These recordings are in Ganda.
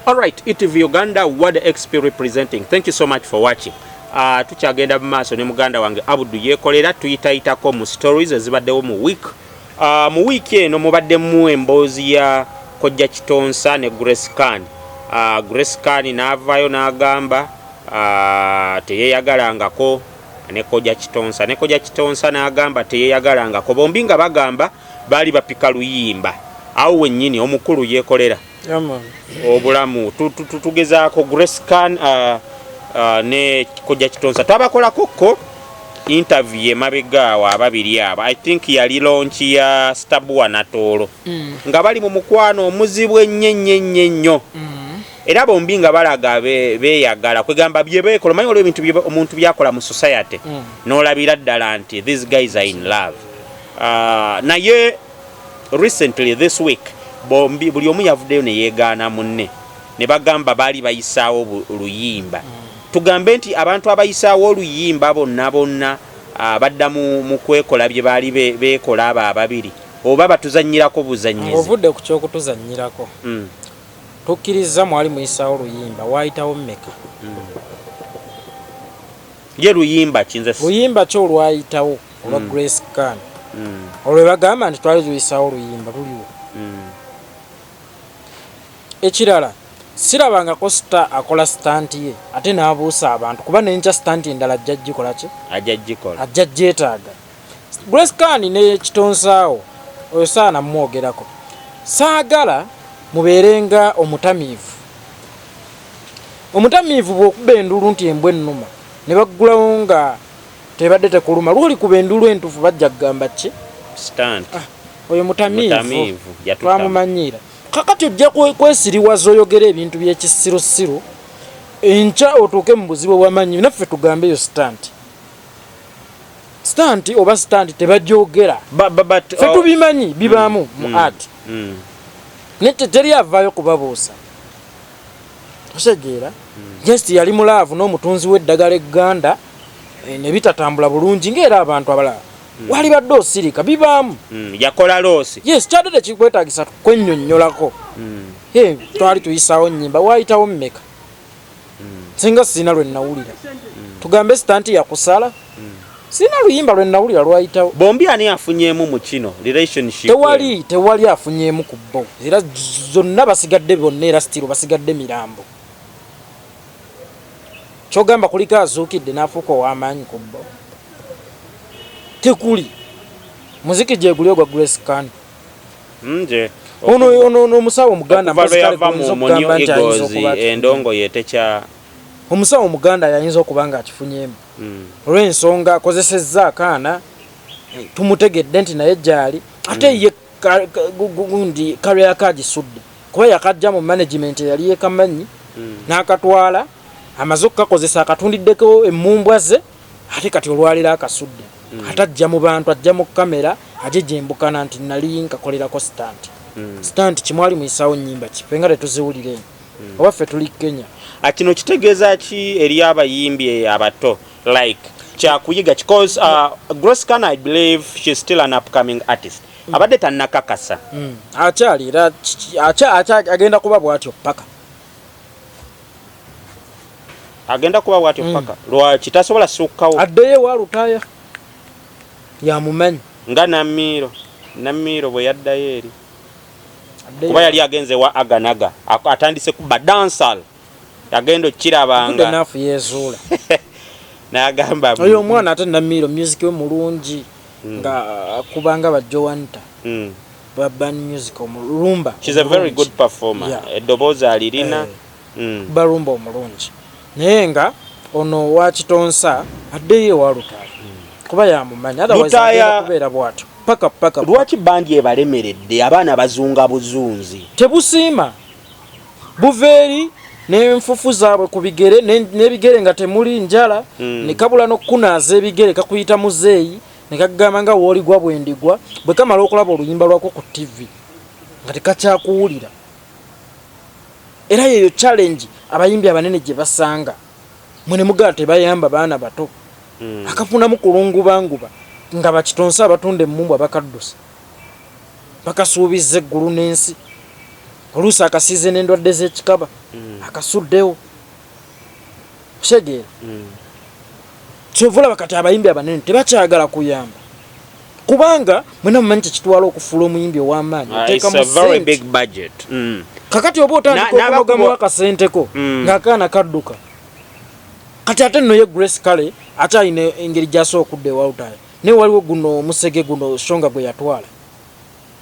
Alright, ETV Uganda, Word XP representing. Thank you so much for watching. Tukyagenda mu maaso ne muganda wange Abudu yeekolera tuyitayitako mu stories ezibaddewo mu week. Mu week eno mubaddemu emboozi ya Kojja Kitonsa ne Grace Khan. Grace Khan n'avaayo n'agamba teyeeyagalangako ne Kojja Kitonsa. Ne Kojja Kitonsa n'agamba teyeeyagalangako. Bombi nga bagamba baali bapika luyimba. Awo wennyini omukulu yeekolera. Obulamu tugezaako Grace Khan ne Kojja Kitonsa tabakolako ko interview emabega awo ababiri abo. I think yali launch ya Stabwa Natolo nga bali mu mukwano omuzibu ennyo era bombi nga balaga beeyagala kwegamba bye beekola manyi olwo ebintu omuntu byakola mu society n'olabira ddala nti these guys are in love. Naye recently this week bombi buli omu yavuddeyo ne yeegaana munne ne bagamba baali bayisaawo luyimba. Tugambe nti abantu abayisaawo oluyimba bonna badda mu kwekola bye baali beekola abo ababiri oba batuzannyirako buzanyizi. Ovudde ku ky'okutuzannyirako tukkiriza mwali muyisaawo oluyimba waayitawo mmeka? Ye luyimba kinze luyimba kyo olwayitawo olwa Grace Khan olwe bagamba nti twali tuyisaawo oluyimba luliwo. Ekirala sirabangako star akola stunt ye ate n'abuusa abantu kuba n'enkya stunt endala ajja gikola ki? Ajja gyetaaga. Grace Khan ne Kitonsaawo oyo saana mwogerako. Saagala mubeerenga omutamiivu. Omutamiivu bw'okuba endulu nti embwa ennuma ne baggulawo nga tebadde tekuluma lwoli kuba endulu entuufu bajja kugamba ki? Stunt. Oyo mutamiivu twamumanyiira. Kakati ojja kwesiriwaza oyogera ebintu by'ekisirusiru enkya otuuke mu buzibu bw'amanyi naffe tugambe eyo stunt oba stunt tebagyogera ffe tubimanyi bibaamu mu art nete teri avaayo kubabuusa osegeera just yali mulaavu n'omutunzi w'eddagala egganda ne bitatambula bulungi ng'era abantu abalala wali badde osirika bibaamu yakola loosi. Yes, kyadde tekikwetaagisa kwennyonnyolako. Twali tuyisaawo nnyimba waayitawo mmeka? Singa sina lwe nawulira. Tugambe sitanti yakusala? Sina luyimba lwe nawulira lwayitawo. Bombi ani afunyeemu mu kino relationship? Tewali afunyeemu ku bo. Era zonna basigadde bonna era still basigadde mirambo. Kyogamba kuliko azuukidde n'afuuka ow'amaanyi ku bo. Tekuli muziki gye guli ogwa Grace Khan ono omusawo Muganda endongo yetekya omusawo Muganda yayinza okuba nga akifunyeemu olw'ensonga akozesezza akaana tumutegedde nti naye gyali ate ye gundi kale akagisudde kuba yakajja mu management yali yekamanyi n'akatwala amaze okukakozesa akatundiddeko emmumbwa ze ate kati olwalira akasudde atajja mu bantu ajja mu kamera ajeembukana nti nali nkakolerako stunt kimwali muyisaawo nnyimba kife nga tetuziwulire oba ffe tuli Kenya. Kino kitegeeza ki eri abayimbi abato like kyakuyiga because Grace Khan I believe she's still an upcoming artist abadde tannakakasa akyali era agenda kuba bw'atyo paka lwaki tasobola sukkawo addeyo walutaaya yamumanyi nga Namiro bwe yaddayo eri kuba yali agenze wa aganaga atandise kuba dansal yagenda okirabanga nafu yezuula n'agamba oyo omwana ate Namiro music we mulungi nga akubanga bajowanta Urban music omulumba. She's a very good performer. Eddoboozi alirina balumba omulungi naye nga ono wa Kitonsa addeyo walutaaya kuba yamumanyi otherwise kubeera bw'atyo paka lwaki bandi ebalemeredde abaana bazunga buzunzi tebusiima buveeri n'enfufu zaabwe ku bigere n'ebigere nga temuli njala ne kabula n'okkunaaza ebigere kakuyita muzeeyi ne kagamba nga wooligwa bwendigwa bwe kamala okulaba oluyimba lwako ku TV nga tekakyakuwulira. Era yeyo challenge abayimbi abanene gye basanga mwene mugala tebayamba baana bato akafunamu kulungubanguba nga Bakitonsa abatunde emmumbwa bakaddusa bakasuubiza eggulu n'ensi oluusi akasiize n'endwadde z'ekikaba akasuddewo kusegeera kyovula bakati abayimbi abanene tebakyagala kuyamba kubanga mwena mumanyi kyekitwala okufuula omuyimbi ow'amaanyi kakati oba otandika okunogamu akasenteko ng'akaana kadduka kati ate nno ye Grace Kale akyalina engeri gy'asobola okudda ewalutaaya naye waliwo guno omusege guno Shonga gwe yatwala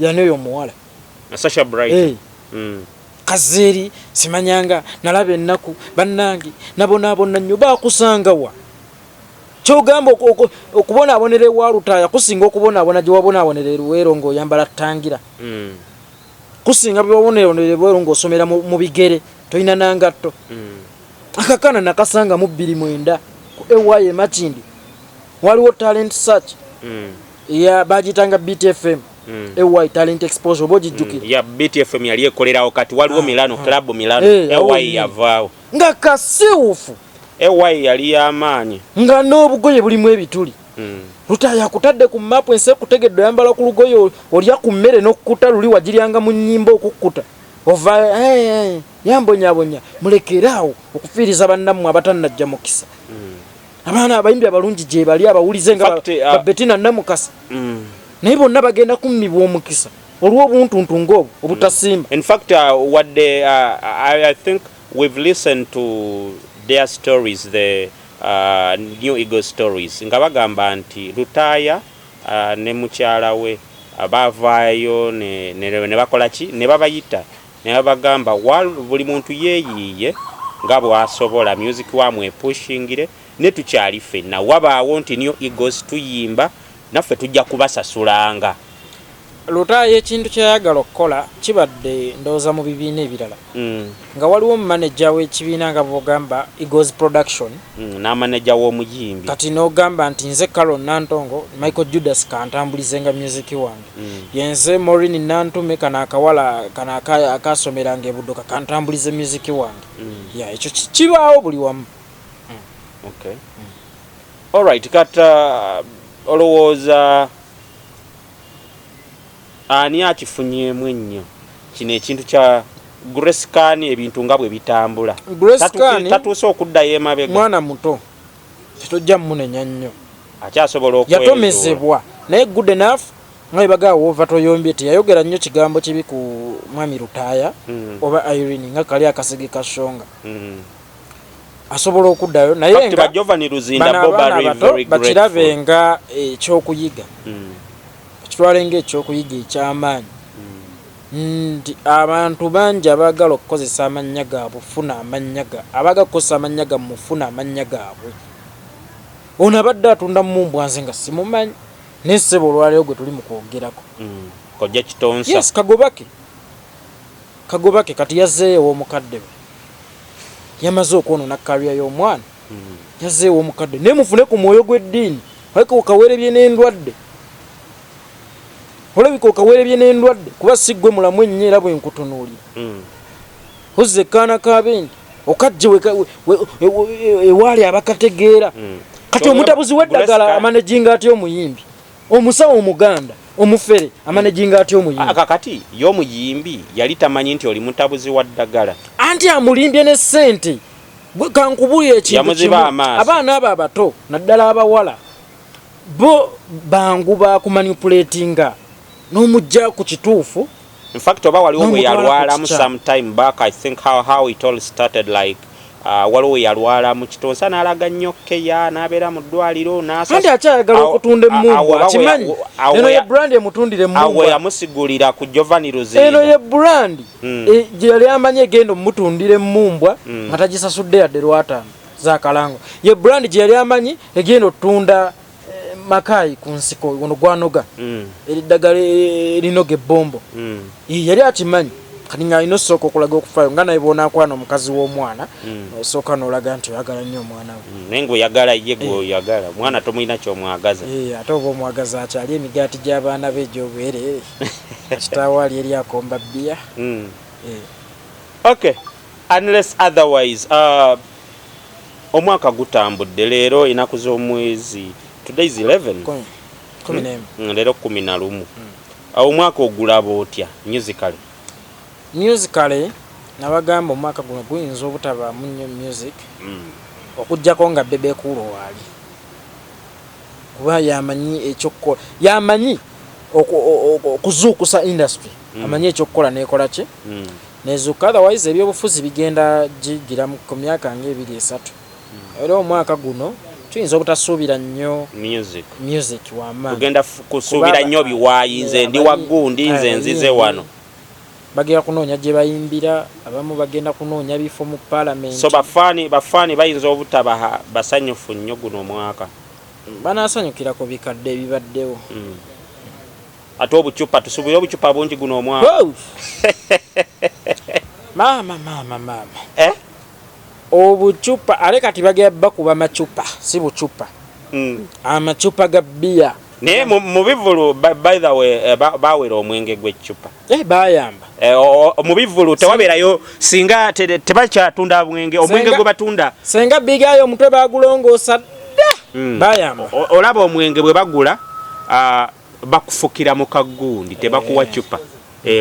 yani oyo omuwala Kazeeri simanyanga nalaba ennaku bannange nabonaabonna nnyo baakusangawa kyogamba okubonaabonera ewalutaaya kusinga okubonaabona gye wabonaabonera eruweero ng'oyambala ttangira kusinga bwe wabonaabonera eruweero ng'osomera mu bigere tolina nangatto akakaana nakasanga mu 29 ku ewaye Makindi waliwo talent search ya bagitanga BTFM ewaye talent exposure bojijjukira ya BTFM yali ekolerawo kati waliwo Milano club Milano ewaye yavaawo nga kasiwufu ewaye yali y'amaanyi nga n'obugoye bulimu ebituli Lutaaya akutadde ku mapu ensi ekutegedde oyambala ku lugoye olya ku mmere n'okkuta luli wagiryanga mu nnyimba okukkuta ova yambonyabonya mulekeraawo okufiiriza bannammwe abatannajja mukisa abaana abayimbi abalungi gye bali abawulize nga Betina Namukasa naye bonna bagenda kummibwa omukisa olw'obuntuntu ng'obwo obutasimba. In fact wadde I think we've listened to their stories, the New Eagle stories nga bagamba nti Lutaaya ne mukyala we abavaayo ne bakola ki ne babayita ne babagamba buli muntu yeeyiiye nga bw'asobola music wamwe pushingire ne tukyali ffenna wabaawo nti New Eagles tuyimba naffe tujja kubasasulanga. Lutaaya ekintu kyayagala okukola kibadde ndowooza mu bibiina ebirala nga waliwo manager w'ekibiina nga bw'ogamba Eagles Production n'amanager w'omuyimbi kati n'ogamba nti nze Carol Nantongo Michael Judas kantambulizenga music wange yenze Maureen Nantume kana akawala kana akasomeranga ebudduka kantambulize music wange ya ekyo kibaawo buli wamu. Okay. All right, kata olowooza ani akifunyemu ennyo kino ekintu kya Grace Kane ebintu nga bwe bitambula tatuuse okuddayo emabega mwana muto tetojja munenya nnyo akyasobola yatomezebwa naye good enough nga bebagaa wova toyombye teyayogera nnyo kigambo kibi ku mwami Lutaaya oba Irene nga kali akasege kashonga asobola okuddayo naye nga bakirabenga ekyokuyiga kitwalenga ekyokuyiga ekyamaanyi nti abantu bangi abaagala okukozesa amannya gaabwe funa amannya abaagala okukozesa amannya gammwe funa amannya gaabwe ono abadde atunda mmumbwa nze nga simumanyi naye ssebo olwaleero gwe tuli mu kwogerako Kojja Kitonsa yes kagobake kati yazzeeyo ew'omukadde we yamaze okwonoona kaliya y'omwana yazzeeyo ew'omukadde naye mufune ku mwoyo gw'eddiini olabika okaweerebye n'endwadde olabika okaweerebye n'endwadde kuba siggwe mulamu ennyo era bwe nkutunuulira ozze kaana kabendi okajje ewaali abakategeera kati omutabuzi w'eddagala amanejinga atya omuyimbi omusawo omuganda omufere amanejinga atya omuyimbi kakati y'omuyimbi yali tamanyi nti oli mutabuzi wa ddagala anti amulimbye ne ssente kankubulira ekintu kimu abaana abo abato naddala abawala bo bangu bakumanipulatinga n'omujja ku kituufu. In fact oba waliwo bwe yalwalamu sometime back I think how it all started like waliwo yalwala mu Kitonsa n'alaga nnyo keya n'abeera mu ddwaliro anti akyayagala okutunda emmumbwa akimanyi eno ye brand emutundira emmumbwa yamusigulira ku Giovanni Rosina eno ye brand gye yali amanyi egenda omutundira emmumbwa nga tagisasudde yadde lwataano za kalango ye brand gye yali amanyi egenda otunda Makai ku nsiko ono gwanoga eddagala erinoga ebbombo yali akimanyi kati nga alina osooka okulaga okufaayo nga naye bonaakwana omukazi w'omwana osooka n'olaga nti oyagala nnyo omwana we naye ng'oyagala ye gweoyagala omwana tomulina kyomwagaza ate oba omwagaza akyali emigaati gy'abaana be egy'obwereere kitaawo ali eri akomba bbiya. Okay, unless otherwise omwaka gutambudde leero enaku z'omwezi today is 11 leero 11 omwaka ogulaba otya musically? musically nabagamba omwaka guno guyinza obutabaamu nnyo music okujjako nga Bebe Cool waali kuba yamanyi ekyokukola yamanyi okuzuukusa industry amanyi ekyokukola nekola ki nezuuka otherwise ebyobufuzi bigenda gigira ku myaka nga 2-3 era omwaka guno tuyinza obutasuubira nnyo music wamaanyi tugenda kusuubira nnyo biwaayi nze ndi waggundi nze nzize wano bagenda kunoonya gye bayimbira abamu bagenda kunoonya bifo mu parliament so bafaani bayinza obutaba basanyufu nnyo guno omwaka banasanyukirako bikadde ebibaddewo ate obucupa tusuubire obucupa bungi guno omwaka maama obucupa ale kati bagenda bakuba macupa si bucupa amacupa ga bbiya naye mu bivulu by the way bawera omwenge gw'eccupa bayamba mu bivulu tewabeerayo singa tebakyatunda omwenge gwe batunda senga bigayo omutwe bagulongoosa dda bayamba olaba omwenge bwe bagula bakufukira mu kagundi tebakuwa cupa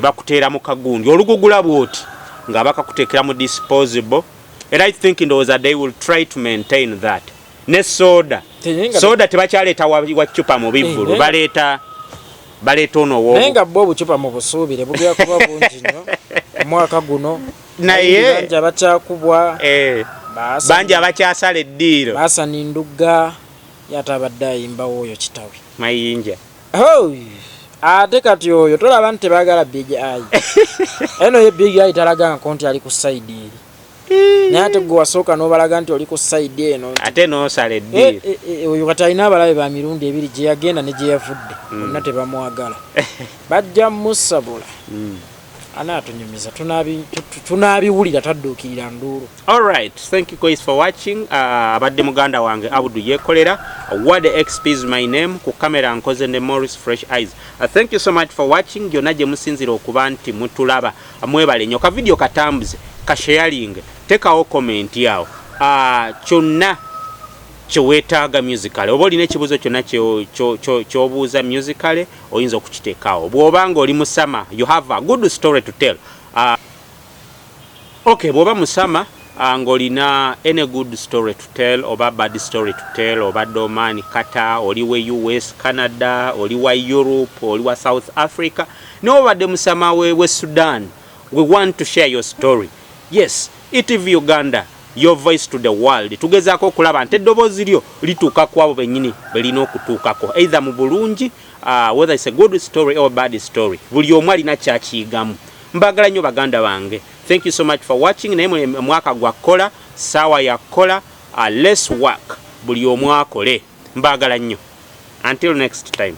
bakuteera mu kagundi olugugula bwoti nga bakakuteekera mu disposable and I think ndowooza they will try to maintain that ne soda tebakyaleeta wa cupa mu bivulu baleeta onowo naye nga bo obucupa mu busuubire bugera kuba bungi nnyo omwaka guno naye bangi abakyakubwa bangi abakyasala eddiiro baasani ndugga yate abadde ayimbawo oyo kitawe mayinja ate kati oyo tolaba nti tebaagala big eye eno ye big eye talagangako nti ali ku sayidi eri naye ate gwe wasooka n'obalaga nti oli ku sayidi eno ate n'osala eddiiro oyo kati alina abalabe ba mirundi ebiri gye yagenda ne gye yavudde bonna tebamwagala bajja musabula anaatunyumiza tunaabiwulira tadduukirira nduulu. Alright, thank you guys for watching. Abadde muganda wange Abudu yekolera. What the XP is my name. Ku kamera nkoze ne Morris Fresh Eyes. Thank you so much for watching. Gyonna gye musinzira okuba nti mutulaba. Mwebale nnyo. Ka video katambuze, ka sharing, tekawo comment yawo. Kyonna kyewetaaga musicale oba olina ekibuzo kyonna kyobuuza musicale oyinza okukiteekaawo bw'oba nga oli musama you have a good story to tell okay bw'oba musama ng'olina any good story to tell oba bad story to tell obadde omaani kata oliwa US Canada oliwa Europe oliwa South Africa naye obadde musama we Sudan we want to share your story yes ETV Uganda your voice to the world tugezaako okulaba nti eddoboozi lyo lituuka ku abo bennyini belina okutuukako either mu bulungi whether it's a good story or bad story buli omu alina kyakiyigamu mbagala nnyo baganda bange thank you so much for watching naye mwaka gwa kola saawa ya kola less work buli omu akole mbagala nnyo until next time.